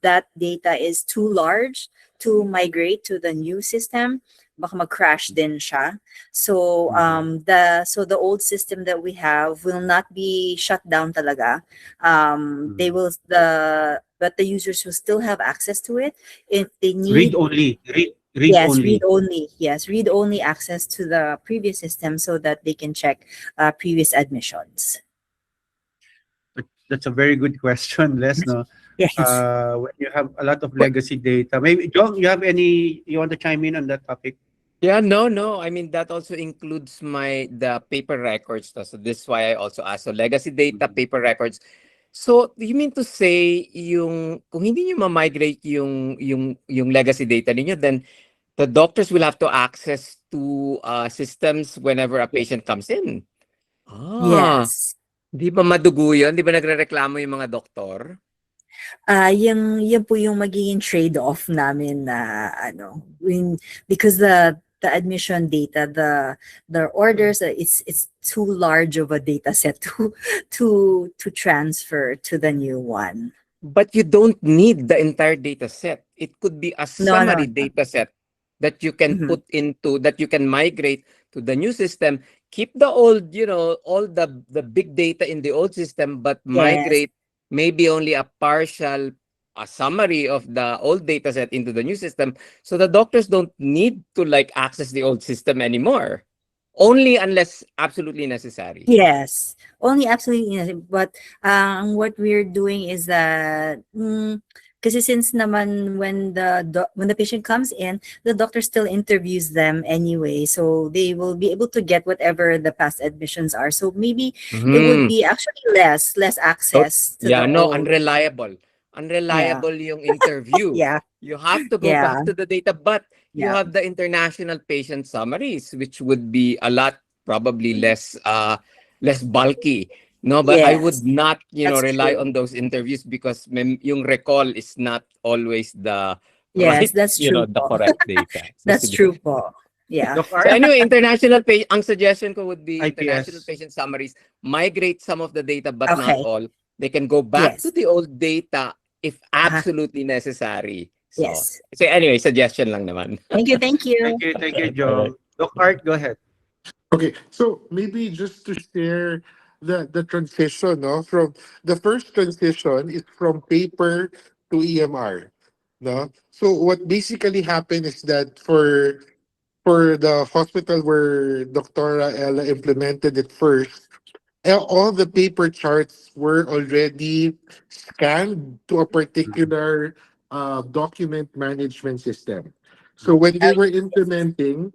Speaker 2: that data is too large to migrate to the new system. Baka mag-crash din siya. So the old system that we have will not be shut down talaga. They will but the users will still have access to it if they
Speaker 1: Read
Speaker 2: need.
Speaker 1: only, read
Speaker 2: Yes, read
Speaker 1: only.
Speaker 2: only. Yes, read only access to the previous system so that they can check previous admissions.
Speaker 1: That's a very good question, Les. No,
Speaker 2: Yes.
Speaker 1: when you have a lot of legacy data, maybe John, you have any? You want to chime in on that topic?
Speaker 3: Yeah, no. I mean, that also includes the paper records. So this is why I also asked. So legacy data,
Speaker 1: Mhm.
Speaker 3: paper records. So you mean to say kung hindi niyo ma-migrate yung legacy data niyo, then the doctors will have to access to systems whenever a
Speaker 1: Yes.
Speaker 3: patient comes in. Ah,
Speaker 2: Yes.
Speaker 3: di ba madugo yun? Di ba nagrereklamo yung mga doktor?
Speaker 2: Yan po yung magiging trade-off namin na ano, because the admission data, the orders, it's too large of a data set to transfer to the new one.
Speaker 3: But you don't need the entire data set. It could be a
Speaker 2: No, no,
Speaker 3: summary
Speaker 2: no.
Speaker 3: data set that you can
Speaker 2: Mhm.
Speaker 3: that you can migrate to the new system. Keep the old, all the big data in the old system, but
Speaker 2: Yes.
Speaker 3: migrate maybe only a summary of the old data set into the new system. So the doctors don't need to like access the old system anymore. Only unless absolutely necessary.
Speaker 2: Yes, only absolutely necessary. But what we're doing is that kasi since naman when the patient comes in, the doctor still interviews them anyway, so they will be able to get whatever the past admissions are. So maybe it would
Speaker 3: Mhm.
Speaker 2: be actually less access to the
Speaker 3: Yeah, no,
Speaker 2: old.
Speaker 3: unreliable.
Speaker 2: Yeah,
Speaker 3: Unreliable yung interview.
Speaker 2: yeah,
Speaker 3: You have to go
Speaker 2: yeah,
Speaker 3: back to the data, but you
Speaker 2: yeah.
Speaker 3: have the international patient summaries, which would be a lot probably less bulky. No, but I would
Speaker 2: Yes,
Speaker 3: not,
Speaker 2: that's
Speaker 3: rely
Speaker 2: true.
Speaker 3: on those interviews because yung recall is not always the
Speaker 2: Yes,
Speaker 3: right,
Speaker 2: that's true
Speaker 3: the
Speaker 2: po.
Speaker 3: correct data. So,
Speaker 2: That's
Speaker 3: sige.
Speaker 2: true po. Yeah.
Speaker 1: Doc
Speaker 3: So
Speaker 1: Art,
Speaker 3: anyway, ang suggestion ko would be international
Speaker 1: IPS.
Speaker 3: patient summaries, migrate some of the data but not
Speaker 2: Okay.
Speaker 3: all. They can go back to
Speaker 2: Yes.
Speaker 3: the old data if
Speaker 2: Uh-huh.
Speaker 3: absolutely necessary.
Speaker 2: Yes.
Speaker 3: So anyway, suggestion lang naman.
Speaker 2: Thank you. Thank you.
Speaker 1: Thank you,
Speaker 3: All right.
Speaker 1: John. Doc Art, go ahead.
Speaker 6: Okay, so maybe just to share the transition, no, from the first transition is from paper to EMR, no. So what basically happened is that for the hospital where Doctora Ella implemented it first, all the paper charts were already scanned to a particular document management system. So
Speaker 2: Oh, yes.
Speaker 6: when they were implementing,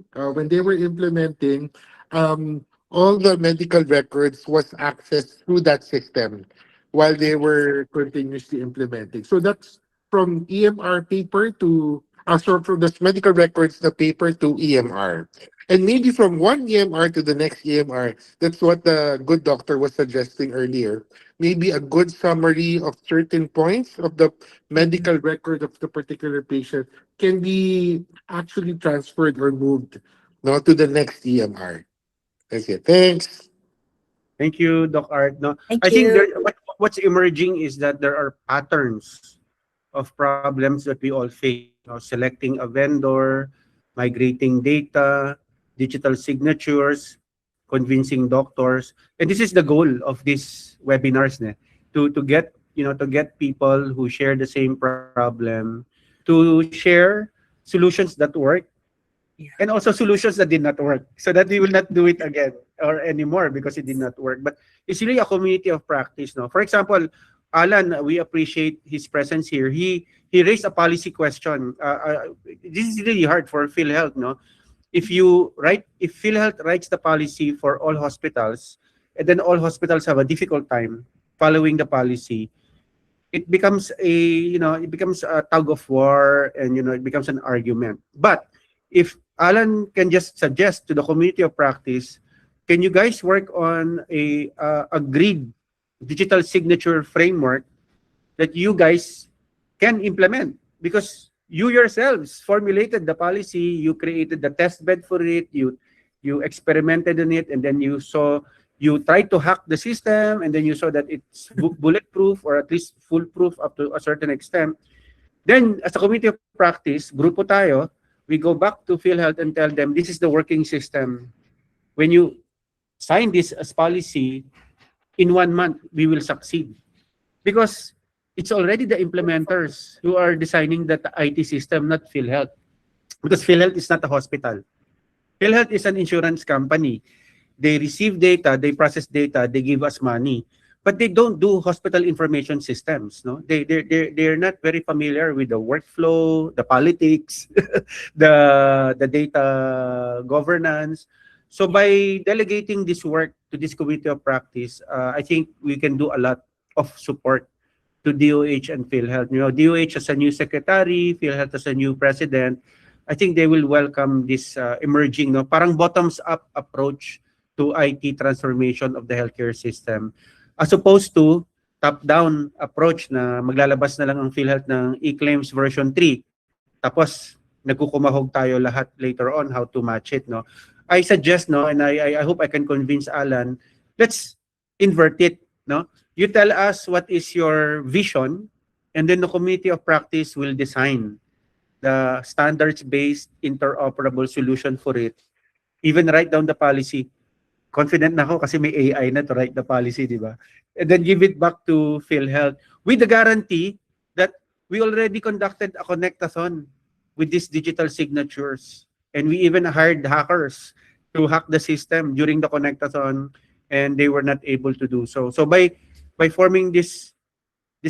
Speaker 6: all the medical records was accessed through that system while they were continuously implementing. So that's from EMR paper to, so from the medical records, the paper to EMR. And maybe from one EMR to the next EMR, that's what the good doctor was suggesting earlier. Maybe a good summary of certain points of the
Speaker 2: Mhm.
Speaker 6: medical record of the particular patient can be actually transferred or moved, no, to the next EMR. That's it. Thanks.
Speaker 1: Thank you, Doc Art. No,
Speaker 2: Thank
Speaker 1: I think
Speaker 2: you.
Speaker 1: what's emerging is that there are patterns of problems that we all face. Selecting a vendor, migrating data, digital signatures, convincing doctors, and this is the goal of these webinars, to get to get people who share the same problem to share solutions that work
Speaker 2: Yeah.
Speaker 1: and also solutions that did not work so that we will not do it again or anymore because it did not work. But it's really a community of practice. No, for example, Alan, we appreciate his presence here. He raised a policy question. This is really hard for PhilHealth. No, if PhilHealth writes the policy for all hospitals, and then all hospitals have a difficult time following the policy, it becomes a tug of war, and it becomes an argument. But if Alan can just suggest to the community of practice, can you guys work on a agreed digital signature framework that you guys can implement, because you yourselves formulated the policy, you created the test bed for it, you experimented in it, and then you tried to hack the system, and then you saw that it's bulletproof or at least foolproof up to a certain extent. Then as a community of practice, grupo tayo, we go back to PhilHealth and tell them this is the working system. When you sign this as policy, in 1 month we will succeed, because it's already the implementers who are designing that IT system, not PhilHealth. Because PhilHealth is not a hospital. PhilHealth is an insurance company. They receive data, they process data, they give us money. But they don't do hospital information systems. No, they're not very familiar with the workflow, the politics, the data governance. So by delegating this work to this committee of practice, I think we can do a lot of support to DOH and PhilHealth. DOH as a new secretary, PhilHealth as a new president. I think they will welcome this emerging, parang bottoms-up approach to IT transformation of the healthcare system, as opposed to top-down approach na maglalabas na lang ang PhilHealth ng e-claims version 3, tapos nagkukumahog tayo lahat later on how to match it. No, I suggest, and I hope I can convince Alan, let's invert it. No, you tell us what is your vision, and then the committee of practice will design the standards-based interoperable solution for it. Even write down the policy. Confident na ako kasi may AI na to write the policy, di ba? And then give it back to PhilHealth with the guarantee that we already conducted a connectathon with these digital signatures. And we even hired hackers to hack the system during the connectathon, and they were not able to do so. So by forming this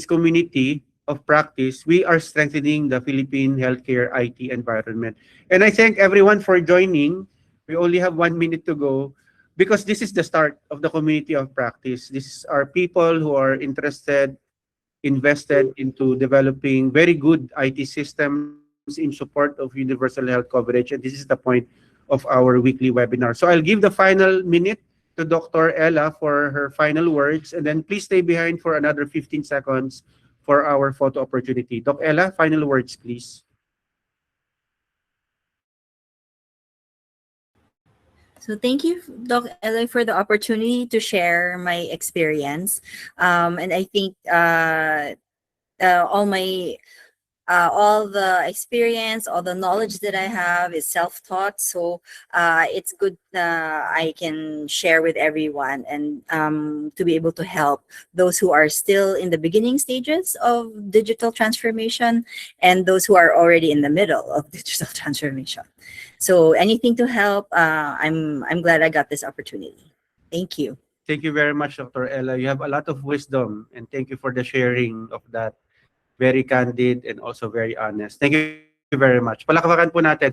Speaker 1: community of practice, we are strengthening the Philippine healthcare IT environment. And I thank everyone for joining. We only have 1 minute to go, because this is the start of the community of practice. These are people who are interested, invested into developing very good IT systems in support of universal health coverage. And this is the point of our weekly webinar. So I'll give the final minute to Dr. Ella for her final words, and then please stay behind for another 15 seconds for our photo opportunity. Doc Ella, final words, please.
Speaker 2: So thank you, Doc Eloy, for the opportunity to share my experience. And I think all my all the experience, all the knowledge that I have is self-taught. So it's good I can share with everyone, and to be able to help those who are still in the beginning stages of digital transformation and those who are already in the middle of digital transformation. So anything to help, I'm glad I got this opportunity. Thank you.
Speaker 1: Thank you very much, Dr. Ella. You have a lot of wisdom, and thank you for the sharing of that. Very candid and also very honest. Thank you very much. Palakpakan po natin.